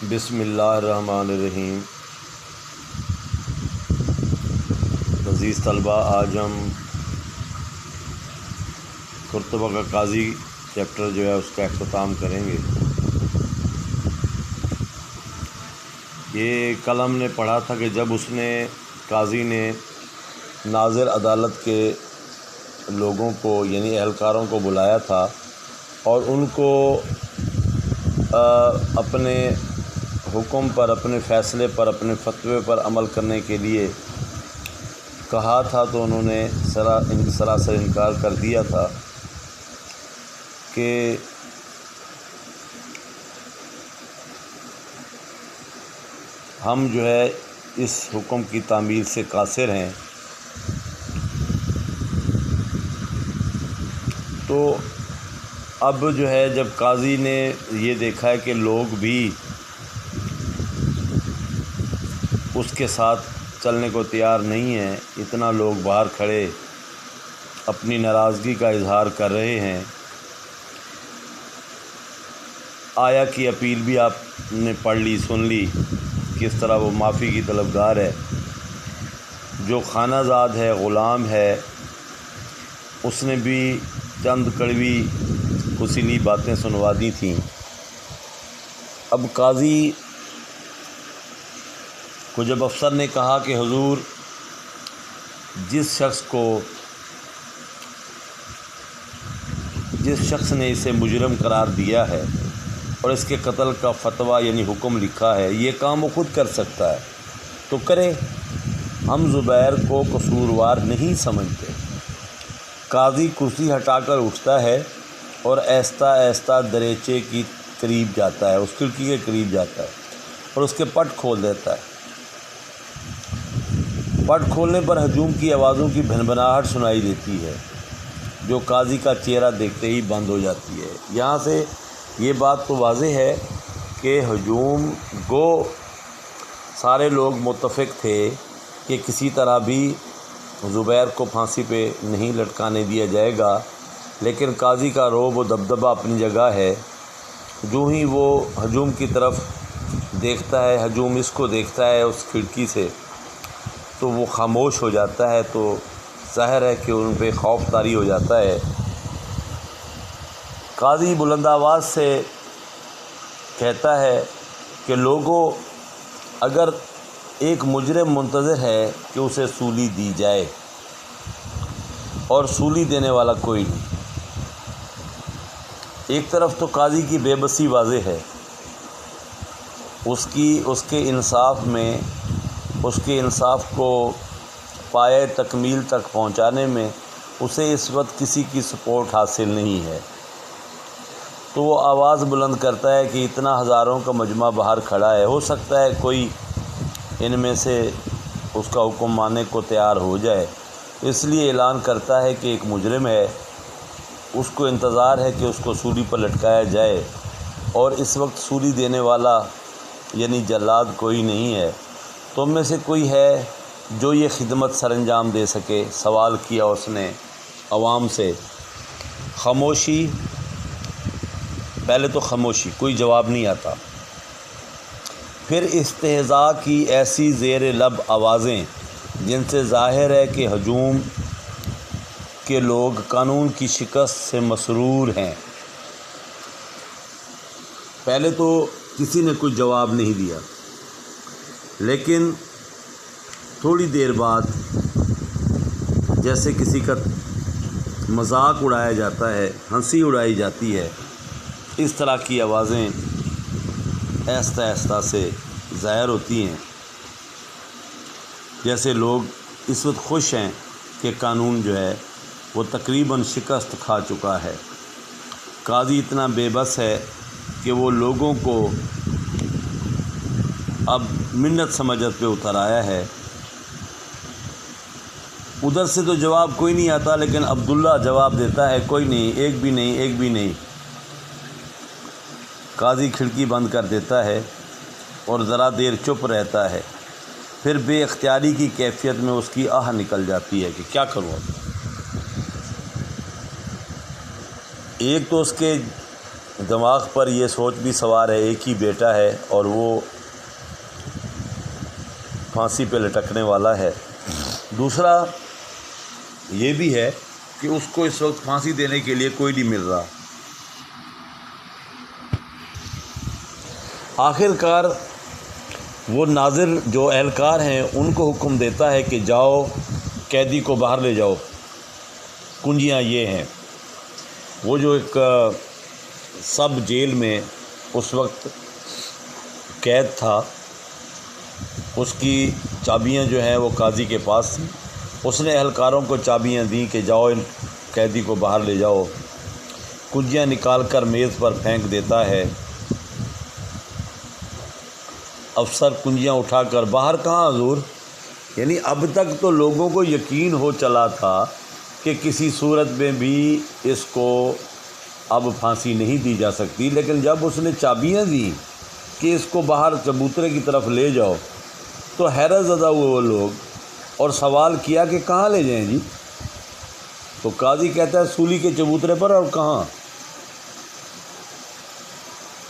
بسم اللہ الرحمن الرحیم۔ عزیز طلبہ، آج ہم قرطبہ کا قاضی چیپٹر جو ہے اس کا اختتام کریں گے۔ یہ کل ہم نے پڑھا تھا کہ جب قاضی نے ناظر عدالت کے لوگوں کو یعنی اہلکاروں کو بلایا تھا اور ان کو اپنے حکم پر، اپنے فیصلے پر، اپنے فتوے پر عمل کرنے کے لیے کہا تھا، تو انہوں نے سراسر انکار کر دیا تھا کہ ہم جو ہے اس حکم کی تعمیل سے قاصر ہیں۔ تو اب جو ہے جب قاضی نے یہ دیکھا ہے کہ لوگ بھی اس کے ساتھ چلنے کو تیار نہیں ہیں، اتنا لوگ باہر کھڑے اپنی ناراضگی کا اظہار کر رہے ہیں، آیا کی اپیل بھی آپ نے پڑھ لی، سن لی، کس طرح وہ معافی کی طلبگار ہے، جو خانہ زاد ہے، غلام ہے، اس نے بھی چند کڑوی حسینی باتیں سنوا دی تھیں۔ اب قاضی کو جب افسر نے کہا کہ حضور، جس شخص نے اسے مجرم قرار دیا ہے اور اس کے قتل کا فتویٰ یعنی حکم لکھا ہے، یہ کام وہ خود کر سکتا ہے تو کرے، ہم زبیر کو قصوروار نہیں سمجھتے۔ قاضی کرسی ہٹا کر اٹھتا ہے اور آہستہ آہستہ دریچے کی قریب جاتا ہے، اس کھڑکی کے قریب جاتا ہے اور اس کے پٹ کھول دیتا ہے۔ پٹ کھولنے پر ہجوم کی آوازوں کی بھنبھناہٹ سنائی دیتی ہے، جو قاضی کا چہرہ دیکھتے ہی بند ہو جاتی ہے۔ یہاں سے یہ بات تو واضح ہے کہ ہجوم گو سارے لوگ متفق تھے کہ کسی طرح بھی زبیر کو پھانسی پہ نہیں لٹکانے دیا جائے گا، لیکن قاضی کا رعب و دبدبہ اپنی جگہ ہے۔ جو ہی وہ ہجوم کی طرف دیکھتا ہے، ہجوم اس کو دیکھتا ہے اس کھڑکی سے، تو وہ خاموش ہو جاتا ہے، تو ظاہر ہے کہ ان پہ خوف طاری ہو جاتا ہے۔ قاضی بلند آواز سے کہتا ہے کہ لوگوں، اگر ایک مجرم منتظر ہے کہ اسے سولی دی جائے اور سولی دینے والا کوئی نہیں۔ ایک طرف تو قاضی کی بے بسی واضح ہے، اس کے انصاف کو پائے تکمیل تک پہنچانے میں اسے اس وقت کسی کی سپورٹ حاصل نہیں ہے، تو وہ آواز بلند کرتا ہے کہ اتنا ہزاروں کا مجمع باہر کھڑا ہے، ہو سکتا ہے کوئی ان میں سے اس کا حکم ماننے کو تیار ہو جائے۔ اس لیے اعلان کرتا ہے کہ ایک مجرم ہے، اس کو انتظار ہے کہ اس کو سولی پر لٹکایا جائے، اور اس وقت سولی دینے والا یعنی جلاد کوئی نہیں ہے۔ تم میں سے کوئی ہے جو یہ خدمت سر انجام دے سکے؟ سوال کیا اس نے عوام سے۔ خاموشی، پہلے تو خاموشی، کوئی جواب نہیں آتا۔ پھر استہزاء کی ایسی زیر لب آوازیں جن سے ظاہر ہے کہ ہجوم کے لوگ قانون کی شکست سے مسرور ہیں۔ پہلے تو کسی نے کوئی جواب نہیں دیا، لیکن تھوڑی دیر بعد جیسے کسی کا مذاق اڑایا جاتا ہے، ہنسی اڑائی جاتی ہے، اس طرح کی آوازیں آہستہ آہستہ سے ظاہر ہوتی ہیں، جیسے لوگ اس وقت خوش ہیں کہ قانون جو ہے وہ تقریباً شکست کھا چکا ہے۔ قاضی اتنا بے بس ہے کہ وہ لوگوں کو اب منت سمجھت پہ اتر آیا ہے۔ ادھر سے تو جواب کوئی نہیں آتا، لیکن عبداللہ جواب دیتا ہے، کوئی نہیں، ایک بھی نہیں، ایک بھی نہیں۔ قاضی کھڑکی بند کر دیتا ہے اور ذرا دیر چپ رہتا ہے، پھر بے اختیاری کی کیفیت میں اس کی آہ نکل جاتی ہے کہ کیا کروں اب۔ ایک تو اس کے دماغ پر یہ سوچ بھی سوار ہے، ایک ہی بیٹا ہے اور وہ پھانسی پہ لٹکنے والا ہے۔ دوسرا یہ بھی ہے کہ اس کو اس وقت پھانسی دینے کے لیے کوئی نہیں مل رہا۔ آخر کار وہ ناظر جو اہلکار ہیں ان کو حکم دیتا ہے کہ جاؤ قیدی کو باہر لے جاؤ، کنجیاں یہ ہیں۔ وہ جو ایک سب جیل میں اس وقت قید تھا، اس کی چابیاں جو ہیں وہ قاضی کے پاس تھیں۔ اس نے اہلکاروں کو چابیاں دیں کہ جاؤ ان قیدی کو باہر لے جاؤ۔ کنجیاں نکال کر میز پر پھینک دیتا ہے۔ افسر کنجیاں اٹھا کر باہر کہاں حضور؟ یعنی اب تک تو لوگوں کو یقین ہو چلا تھا کہ کسی صورت میں بھی اس کو اب پھانسی نہیں دی جا سکتی، لیکن جب اس نے چابیاں دی کہ اس کو باہر چبوترے کی طرف لے جاؤ تو حیرت زدہ ہوئے وہ لوگ اور سوال کیا کہ کہاں لے جائیں جی؟ تو قاضی کہتا ہے سولی کے چبوترے پر۔ اور کہاں؟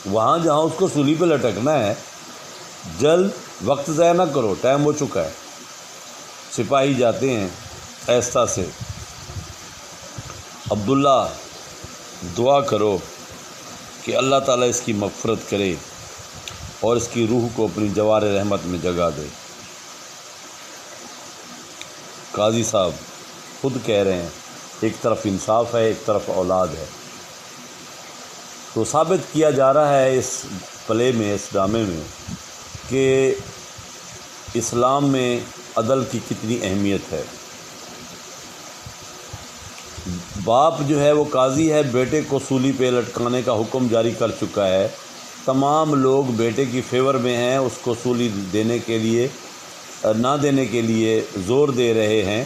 وہاں جہاں اس کو سولی پہ لٹکنا ہے۔ جلد، وقت ضائع نہ کرو، ٹائم ہو چکا ہے۔ سپاہی جاتے ہیں آہستہ سے۔ عبداللہ دعا کرو کہ اللہ تعالیٰ اس کی مغفرت کرے اور اس کی روح کو اپنی جوار رحمت میں جگا دے۔ قاضی صاحب خود کہہ رہے ہیں ایک طرف انصاف ہے، ایک طرف اولاد ہے۔ تو ثابت کیا جا رہا ہے اس پلے میں، اس ڈرامے میں، کہ اسلام میں عدل کی کتنی اہمیت ہے۔ باپ جو ہے وہ قاضی ہے، بیٹے کو سولی پہ لٹکانے کا حکم جاری کر چکا ہے۔ تمام لوگ بیٹے کی فیور میں ہیں، اس کو سولی دینے کے لیے نہ دینے کے لیے زور دے رہے ہیں،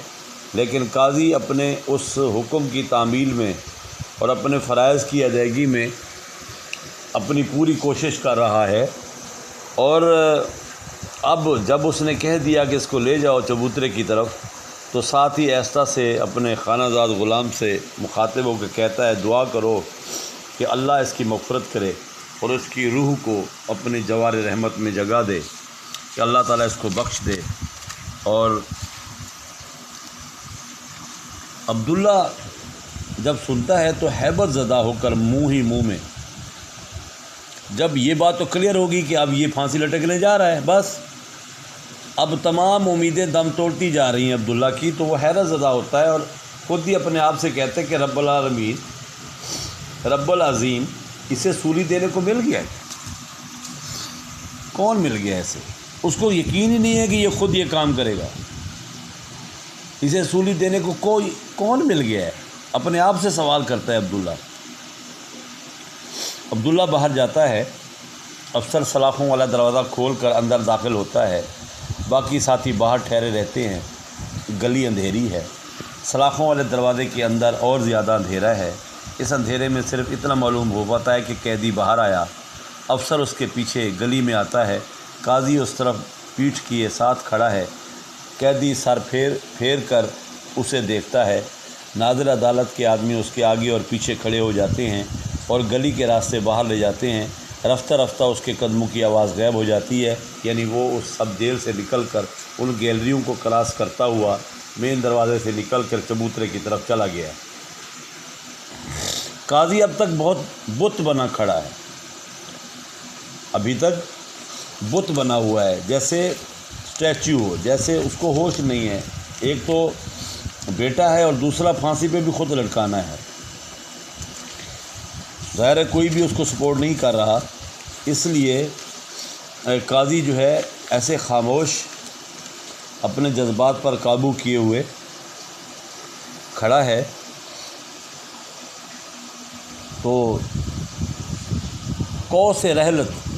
لیکن قاضی اپنے اس حکم کی تعمیل میں اور اپنے فرائض کی ادائیگی میں اپنی پوری کوشش کر رہا ہے۔ اور اب جب اس نے کہہ دیا کہ اس کو لے جاؤ چبوترے کی طرف، تو ساتھ ہی آہستہ سے اپنے خانہ زاد غلام سے مخاطب ہو کے کہتا ہے دعا کرو کہ اللہ اس کی مغفرت کرے اور اس کی روح کو اپنی جوار رحمت میں جگا دے، کہ اللہ تعالیٰ اس کو بخش دے۔ اور عبداللہ جب سنتا ہے تو ہیبت زدہ ہو کر منہ میں، جب یہ بات تو کلیئر ہوگی کہ اب یہ پھانسی لٹکنے جا رہا ہے، بس اب تمام امیدیں دم توڑتی جا رہی ہیں عبداللہ کی، تو وہ حیرت زدہ ہوتا ہے اور خود ہی اپنے آپ سے کہتے ہیں کہ رب العالمین، رب العظیم، اسے سولی دینے کو مل گیا ہے۔ کون مل گیا اسے؟ اس کو یقین ہی نہیں ہے کہ یہ خود یہ کام کرے گا۔ اسے سولی دینے کو کون مل گیا ہے؟ اپنے آپ سے سوال کرتا ہے عبداللہ۔ عبداللہ باہر جاتا ہے، افسر سلاخوں والا دروازہ کھول کر اندر داخل ہوتا ہے، باقی ساتھی باہر ٹھہرے رہتے ہیں۔ گلی اندھیری ہے، سلاخوں والے دروازے کے اندر اور زیادہ اندھیرا ہے۔ اس اندھیرے میں صرف اتنا معلوم ہو پاتا ہے کہ قیدی باہر آیا، افسر اس کے پیچھے گلی میں آتا ہے، قاضی اس طرف پیٹھ کیے ساتھ کھڑا ہے، قیدی سر پھیر کر اسے دیکھتا ہے۔ ناظر عدالت کے آدمی اس کے آگے اور پیچھے کھڑے ہو جاتے ہیں اور گلی کے راستے باہر لے جاتے ہیں۔ رفتہ رفتہ اس کے قدموں کی آواز غائب ہو جاتی ہے، یعنی وہ اس سب جیل سے نکل کر ان گیلریوں کو کراس کرتا ہوا مین دروازے سے نکل کر چبوترے کی طرف چلا گیا۔ قاضی اب تک بہت بت بنا کھڑا ہے، ابھی تک بت بنا ہوا ہے، جیسے اسٹیچو ہو، جیسے اس کو ہوش نہیں ہے۔ ایک تو بیٹا ہے اور دوسرا پھانسی پہ بھی خود لٹکانا ہے۔ ظاہر ہے کوئی بھی اس کو سپورٹ نہیں کر رہا، اس لیے قاضی جو ہے ایسے خاموش، اپنے جذبات پر قابو کیے ہوئے کھڑا ہے۔ تو کو سے رحلت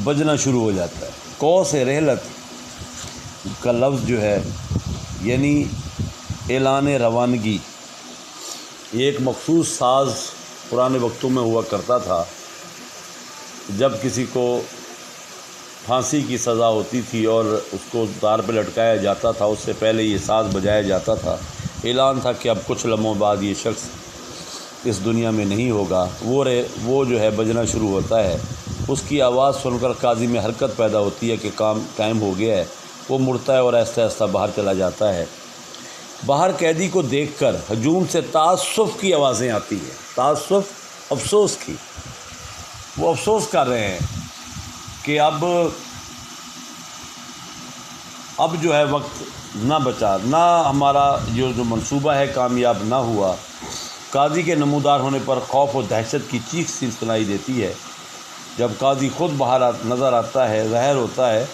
بجنا شروع ہو جاتا ہے۔ کو سے رحلت کا لفظ جو ہے یعنی اعلان روانگی، یہ ایک مخصوص ساز پرانے وقتوں میں ہوا کرتا تھا۔ جب کسی کو پھانسی کی سزا ہوتی تھی اور اس کو تار پہ لٹکایا جاتا تھا، اس سے پہلے یہ ساز بجایا جاتا تھا، اعلان تھا کہ اب کچھ لمحوں بعد یہ شخص اس دنیا میں نہیں ہوگا، وہ جو ہے بجنا شروع ہوتا ہے۔ اس کی آواز سن کر قاضی میں حرکت پیدا ہوتی ہے کہ کام ٹائم ہو گیا ہے۔ وہ مڑتا ہے اور آہستہ آہستہ باہر چلا جاتا ہے۔ باہر قیدی کو دیکھ کر ہجوم سے تأسف کی آوازیں آتی ہیں، تأسف، افسوس کی۔ وہ افسوس کر رہے ہیں کہ اب جو ہے وقت نہ بچا، نہ ہمارا جو منصوبہ ہے کامیاب نہ ہوا۔ قاضی کے نمودار ہونے پر خوف و دہشت کی چیخ سی سنائی دیتی ہے۔ جب قاضی خود باہر نظر آتا ہے، ظاہر ہوتا ہے،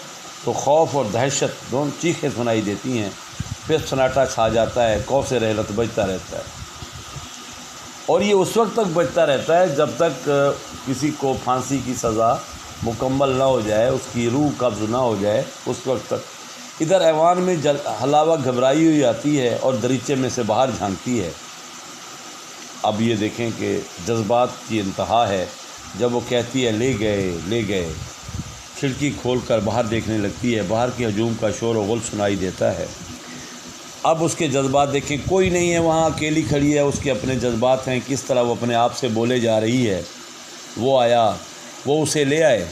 تو خوف اور دہشت دونوں چیخیں سنائی دیتی ہیں۔ پھر سناٹا چھا جاتا ہے، قوس رحلت بجتا رہتا ہے، اور یہ اس وقت تک بجتا رہتا ہے جب تک کسی کو پھانسی کی سزا مکمل نہ ہو جائے، اس کی روح قبض نہ ہو جائے، اس وقت تک۔ ادھر ایوان میں حلاوہ گھبرائی ہوئی آتی ہے اور دریچے میں سے باہر جھانکتی ہے۔ اب یہ دیکھیں کہ جذبات کی انتہا ہے۔ جب وہ کہتی ہے لے گئے، کھڑکی کھول کر باہر دیکھنے لگتی ہے۔ باہر کے ہجوم کا شور و غل سنائی دیتا ہے۔ اب اس کے جذبات دیکھیں، کوئی نہیں ہے وہاں، اکیلی کھڑی ہے، اس کے اپنے جذبات ہیں، کس طرح وہ اپنے آپ سے بولے جا رہی ہے۔ وہ آیا، وہ اسے لے آئے،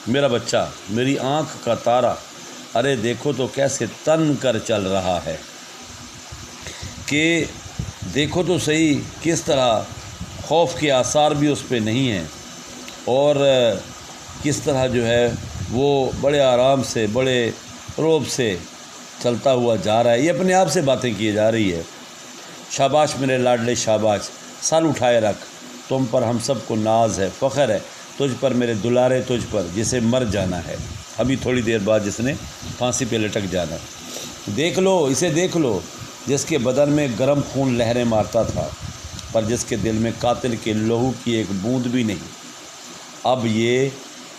میرا بچہ، میری آنکھ کا تارا، ارے دیکھو تو کیسے تن کر چل رہا ہے، کہ دیکھو تو صحیح کس طرح خوف کے آثار بھی اس پہ نہیں ہیں، اور کس طرح جو ہے وہ بڑے آرام سے، بڑے رعب سے چلتا ہوا جا رہا ہے۔ یہ اپنے آپ سے باتیں کیے جا رہی ہے۔ شاباش میرے لاڈلے شاباش، سر اٹھائے رکھ، تم پر ہم سب کو ناز ہے، فخر ہے، تجھ پر میرے دلارے، تجھ پر جسے مر جانا ہے، ابھی تھوڑی دیر بعد جس نے پھانسی پہ لٹک جانا ہے۔ دیکھ لو، اسے دیکھ لو، جس کے بدن میں گرم خون لہریں مارتا تھا، پر جس کے دل میں قاتل کے لہو کی ایک بوند بھی نہیں۔ اب یہ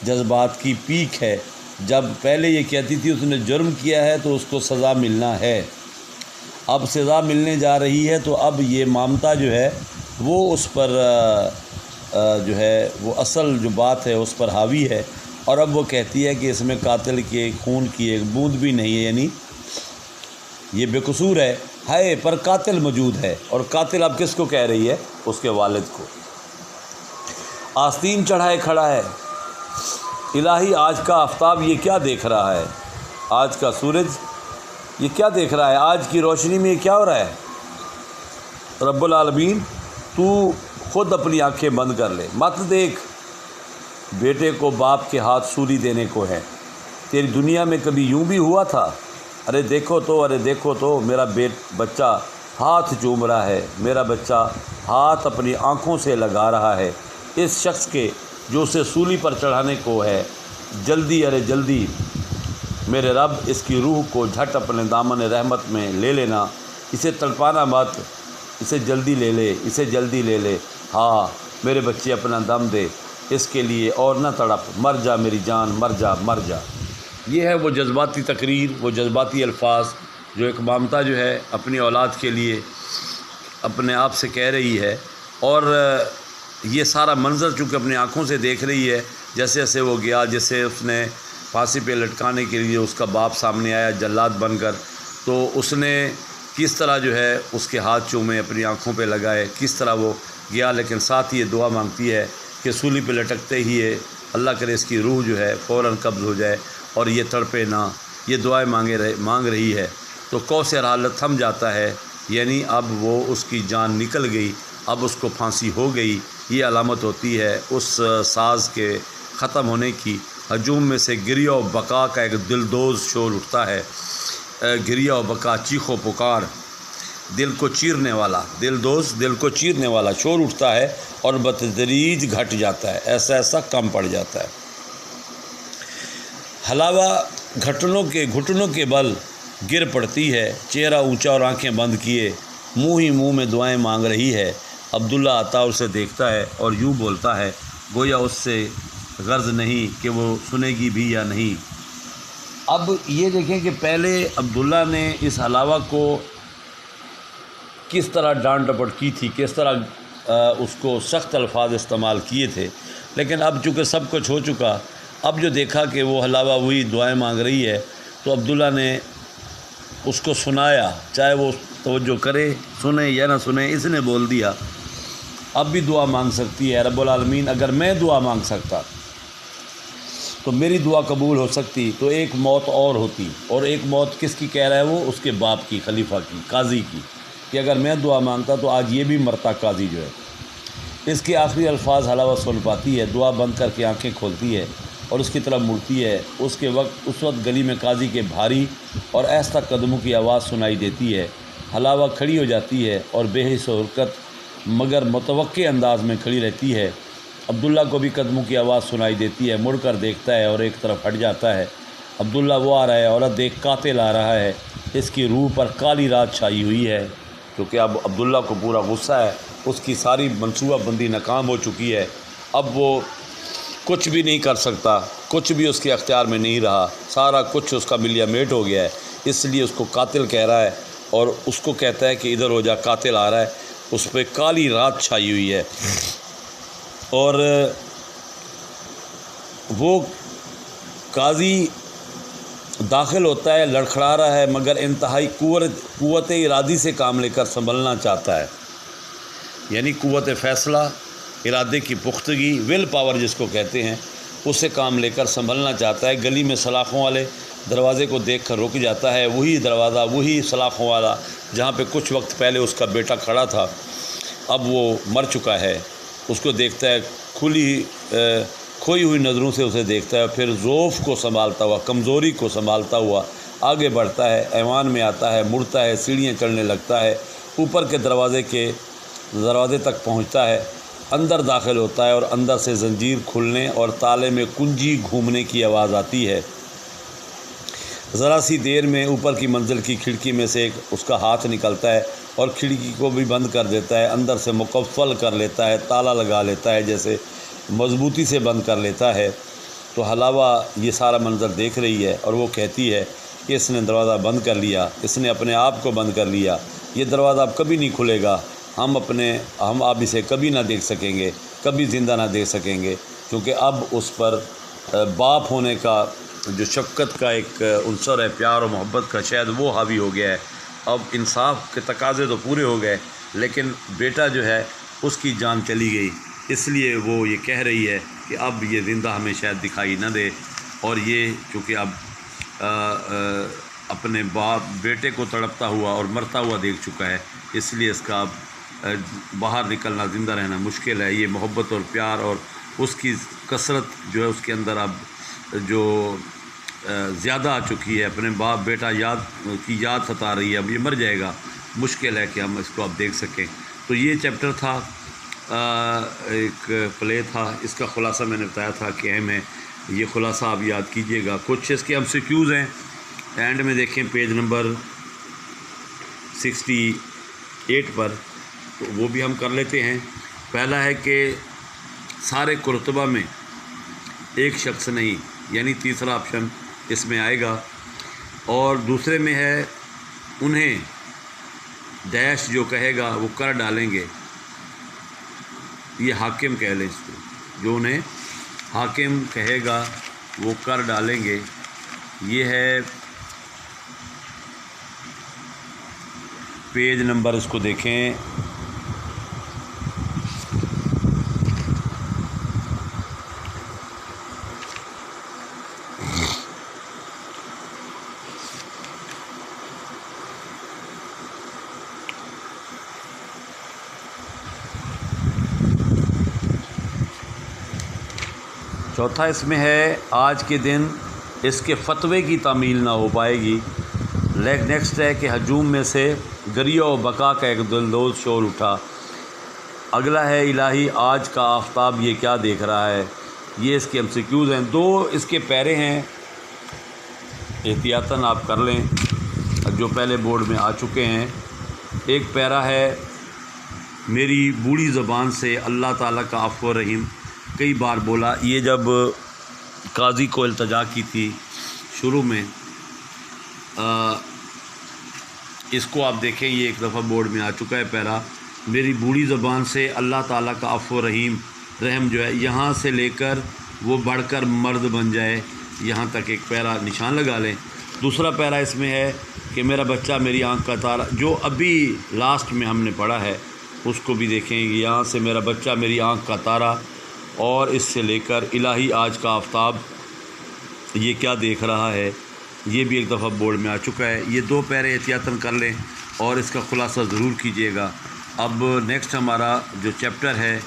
جذبات کی پیک ہے۔ جب پہلے یہ کہتی تھی اس نے جرم کیا ہے تو اس کو سزا ملنا ہے، اب سزا ملنے جا رہی ہے، تو اب یہ مامتا جو ہے وہ اس پر جو ہے وہ اصل جو بات ہے اس پر حاوی ہے، اور اب وہ کہتی ہے کہ اس میں قاتل کے خون کی ایک بوند بھی نہیں ہے، یعنی یہ بے قصور ہے، پر قاتل موجود ہے۔ اور قاتل اب کس کو کہہ رہی ہے؟ اس کے والد کو۔ آستین چڑھائے کھڑا ہے، الہی آج کا آفتاب یہ کیا دیکھ رہا ہے، آج کا سورج یہ کیا دیکھ رہا ہے، آج کی روشنی میں یہ کیا ہو رہا ہے؟ رب العالمین تو خود اپنی آنکھیں بند کر لے، مت دیکھ، بیٹے کو باپ کے ہاتھ سولی دینے کو ہے۔ تیری دنیا میں کبھی یوں بھی ہوا تھا؟ ارے دیکھو تو میرا بچہ ہاتھ چوم رہا ہے، میرا بچہ ہاتھ اپنی آنکھوں سے لگا رہا ہے اس شخص کے جو اسے سولی پر چڑھانے کو ہے۔ جلدی، ارے جلدی میرے رب، اس کی روح کو جھٹ اپنے دامن رحمت میں لے لینا، اسے تڑپانا مت، اسے جلدی لے لے، ہاں میرے بچے اپنا دم دے اس کے لیے، اور نہ تڑپ، مر جا میری جان، مر جا۔ یہ ہے وہ جذباتی تقریر، وہ جذباتی الفاظ جو ایک مامتا جو ہے اپنی اولاد کے لیے اپنے آپ سے کہہ رہی ہے، اور یہ سارا منظر چونکہ اپنی آنکھوں سے دیکھ رہی ہے، جیسے وہ گیا، جیسے اس نے پھانسی پہ لٹکانے کے لیے اس کا باپ سامنے آیا جلاد بن کر، تو اس نے کس طرح جو ہے اس کے ہاتھ چومے، اپنی آنکھوں پہ لگائے، کس طرح وہ گیا، لیکن ساتھ ہی یہ دعا مانگتی ہے کہ سولی پہ لٹکتے ہی اللہ کرے اس کی روح جو ہے فوراً قبض ہو جائے اور یہ تڑپے نہ، یہ دعائیں مانگ رہی ہے۔ تو کوثر حالت تھم جاتا ہے، یعنی اب وہ اس کی جان نکل گئی، اب اس کو پھانسی ہو گئی۔ یہ علامت ہوتی ہے اس ساز کے ختم ہونے کی۔ ہجوم میں سے گریہ و بقا کا ایک دلدوز شور اٹھتا ہے، گریہ و بقا، چیخ و پکار، دل کو چیرنے والا شور اٹھتا ہے اور بتدریج گھٹ جاتا ہے، ایسا کم پڑ جاتا ہے۔ حلاوہ گھٹنوں کے بل گر پڑتی ہے، چہرہ اونچا اور آنکھیں بند کیے، منہ میں دعائیں مانگ رہی ہے۔ عبداللہ آتا اسے دیکھتا ہے اور یوں بولتا ہے، گویا اس سے غرض نہیں کہ وہ سنے گی بھی یا نہیں۔ اب یہ دیکھیں کہ پہلے عبداللہ نے اس حلاوہ کو کس طرح ڈانٹ ڈپٹ کی تھی، کس طرح اس کو سخت الفاظ استعمال کیے تھے، لیکن اب چونکہ سب کچھ ہو چکا، اب جو دیکھا کہ وہ حلاوہ وہی دعائیں مانگ رہی ہے، تو عبداللہ نے اس کو سنایا، چاہے وہ توجہ کرے، سنے یا نہ سنے، اس نے بول دیا اب بھی دعا مانگ سکتی ہے۔ رب العالمین اگر میں دعا مانگ سکتا تو میری دعا قبول ہو سکتی، تو ایک موت اور ہوتی، اور ایک موت کس کی کہہ رہا ہے وہ؟ اس کے باپ کی، خلیفہ کی، قاضی کی، کہ اگر میں دعا مانگتا تو آج یہ بھی مرتا قاضی جو ہے۔ اس کے آخری الفاظ حلاوہ سن پاتی ہے، دعا بند کر کے آنکھیں کھولتی ہے اور اس کی طرف مڑتی ہے۔ اس وقت گلی میں قاضی کے بھاری اور آہستہ قدموں کی آواز سنائی دیتی ہے۔ حلاوہ کھڑی ہو جاتی ہے اور بے حس و حرکت مگر متوقع انداز میں کھڑی رہتی ہے۔ عبداللہ کو بھی قدموں کی آواز سنائی دیتی ہے، مڑ کر دیکھتا ہے اور ایک طرف ہٹ جاتا ہے۔ عبداللہ وہ آ رہا ہے، عورت دیکھ قاتل آ رہا ہے، اس کی روح پر کالی رات چھائی ہوئی ہے، کیونکہ اب عبداللہ کو پورا غصہ ہے، اس کی ساری منصوبہ بندی ناکام ہو چکی ہے، اب وہ کچھ بھی نہیں کر سکتا، کچھ بھی اس کے اختیار میں نہیں رہا، سارا کچھ اس کا ملیا میٹ ہو گیا ہے، اس لیے اس کو قاتل کہہ رہا ہے اور اس کو کہتا ہے کہ ادھر ہو جا، قاتل آ رہا ہے۔ اس پہ کالی رات چھائی ہوئی ہے اور وہ قاضی داخل ہوتا ہے، لڑکھڑا رہا ہے مگر انتہائی قوت ارادی سے کام لے کر سنبھلنا چاہتا ہے، یعنی قوت فیصلہ، ارادے کی پختگی، ول پاور جس کو کہتے ہیں، اس سے کام لے کر سنبھلنا چاہتا ہے۔ گلی میں سلاخوں والے دروازے کو دیکھ کر رک جاتا ہے، وہی دروازہ، وہی سلاخوں والا جہاں پہ کچھ وقت پہلے اس کا بیٹا کھڑا تھا، اب وہ مر چکا ہے۔ اس کو دیکھتا ہے، کھوئی ہوئی نظروں سے اسے دیکھتا ہے، پھر ضعف کو سنبھالتا ہوا، کمزوری کو سنبھالتا ہوا آگے بڑھتا ہے، ایوان میں آتا ہے، مڑتا ہے، سیڑھیاں چڑھنے لگتا ہے، اوپر کے دروازے تک پہنچتا ہے، اندر داخل ہوتا ہے اور اندر سے زنجیر کھلنے اور تالے میں کنجی گھومنے کی آواز آتی ہے۔ ذرا سی دیر میں اوپر کی منزل کی کھڑکی میں سے اس کا ہاتھ نکلتا ہے اور کھڑکی کو بھی بند کر دیتا ہے، اندر سے مقفل کر لیتا ہے، تالا لگا لیتا ہے، جیسے مضبوطی سے بند کر لیتا ہے۔ تو حلاوہ یہ سارا منظر دیکھ رہی ہے اور وہ کہتی ہے کہ اس نے دروازہ بند کر لیا، اس نے اپنے آپ کو بند کر لیا، یہ دروازہ اب کبھی نہیں کھلے گا، ہم اب اسے کبھی نہ دیکھ سکیں گے، کبھی زندہ نہ دیکھ سکیں گے، کیونکہ اب اس پر باپ ہونے کا جو شفقت کا ایک عنصر ہے، پیار و محبت کا، شاید وہ حاوی ہو گیا ہے۔ اب انصاف کے تقاضے تو پورے ہو گئے، لیکن بیٹا جو ہے اس کی جان چلی گئی، اس لیے وہ یہ کہہ رہی ہے کہ اب یہ زندہ ہمیں شاید دکھائی نہ دے، اور یہ چونکہ اب اپنے بیٹے کو تڑپتا ہوا اور مرتا ہوا دیکھ چکا ہے، اس لیے اس کا اب باہر نکلنا، زندہ رہنا مشکل ہے۔ یہ محبت اور پیار اور اس کی کثرت جو ہے اس کے اندر اب جو زیادہ آ چکی ہے، اپنے بیٹا کی یاد ستا رہی ہے، اب یہ مر جائے گا، مشکل ہے کہ ہم اس کو اب دیکھ سکیں۔ تو یہ چیپٹر تھا، ایک پلے تھا، اس کا خلاصہ میں نے بتایا تھا کہ اہم ہے، یہ خلاصہ آپ یاد کیجئے گا۔ کچھ اس کے MCQs ہیں، اینڈ میں دیکھیں پیج نمبر 68 پر، تو وہ بھی ہم کر لیتے ہیں۔ پہلا ہے کہ سارے کرتبہ میں ایک شخص نہیں، یعنی تیسرا آپشن اس میں آئے گا، اور دوسرے میں ہے انہیں ڈیش جو کہے گا وہ کر ڈالیں گے، یہ حاکم کہہ لیں اس کو، جو انہیں حاکم کہے گا وہ کر ڈالیں گے، یہ ہے پیج نمبر، اس کو دیکھیں چوتھا اس میں ہے آج کے دن اس کے فتوے کی تعمیل نہ ہو پائے گی۔ نیکسٹ ہے کہ ہجوم میں سے گریہ و بقا کا ایک دلدوز شور اٹھا۔ اگلا ہے الہی آج کا آفتاب یہ کیا دیکھ رہا ہے۔ یہ اس کے MCQs ہیں، 2 اس کے پیرے ہیں، احتیاطاً آپ کر لیں جو پہلے بورڈ میں آ چکے ہیں۔ ایک پیرا ہے میری بوڑھی زبان سے اللہ تعالیٰ کا عفو و رحیم کئی بار بولا، یہ جب قاضی کو التجا کی تھی شروع میں، اس کو آپ دیکھیں، یہ ایک دفعہ بورڈ میں آ چکا ہے پیرا، میری بوڑھی زبان سے اللہ تعالیٰ کا عفو و رحم جو ہے، یہاں سے لے کر وہ بڑھ کر مرد بن جائے، یہاں تک ایک پیرا نشان لگا لیں۔ دوسرا پیرا اس میں ہے کہ میرا بچہ میری آنکھ کا تارا، جو ابھی لاسٹ میں ہم نے پڑھا ہے، اس کو بھی دیکھیں گے. یہاں سے میرا بچہ میری آنکھ کا تارا اور اس سے لے کر الہی آج کا آفتاب یہ کیا دیکھ رہا ہے، یہ بھی ایک دفعہ بورڈ میں آ چکا ہے. یہ 2 پیرے احتیاطاً کر لیں اور اس کا خلاصہ ضرور کیجیے گا. اب نیکسٹ ہمارا جو چیپٹر ہے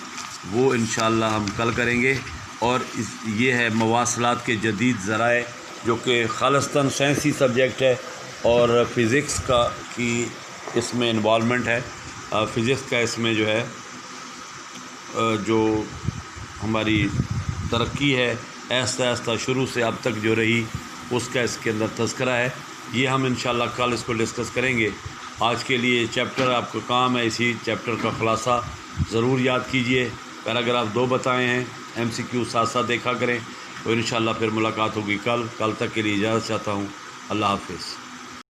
وہ انشاءاللہ ہم کل کریں گے، اور یہ ہے مواصلات کے جدید ذرائع، جو کہ خالصتاً سائنسی سبجیکٹ ہے اور فزکس کی اس میں انوالومنٹ ہے. فزکس کا اس میں جو ہے جو ہماری ترقی ہے آہستہ آہستہ شروع سے اب تک جو رہی، اس کا اس کے اندر تذکرہ ہے. یہ ہم انشاءاللہ کل اس کو ڈسکس کریں گے. آج کے لیے چیپٹر آپ کو کام ہے، اسی چیپٹر کا خلاصہ ضرور یاد کیجئے. پیراگراف 2 بتائے ہیں، MCQ ساتھ ساتھ دیکھا کریں. تو انشاءاللہ پھر ملاقات ہوگی کل تک کے لیے اجازت چاہتا ہوں. اللہ حافظ.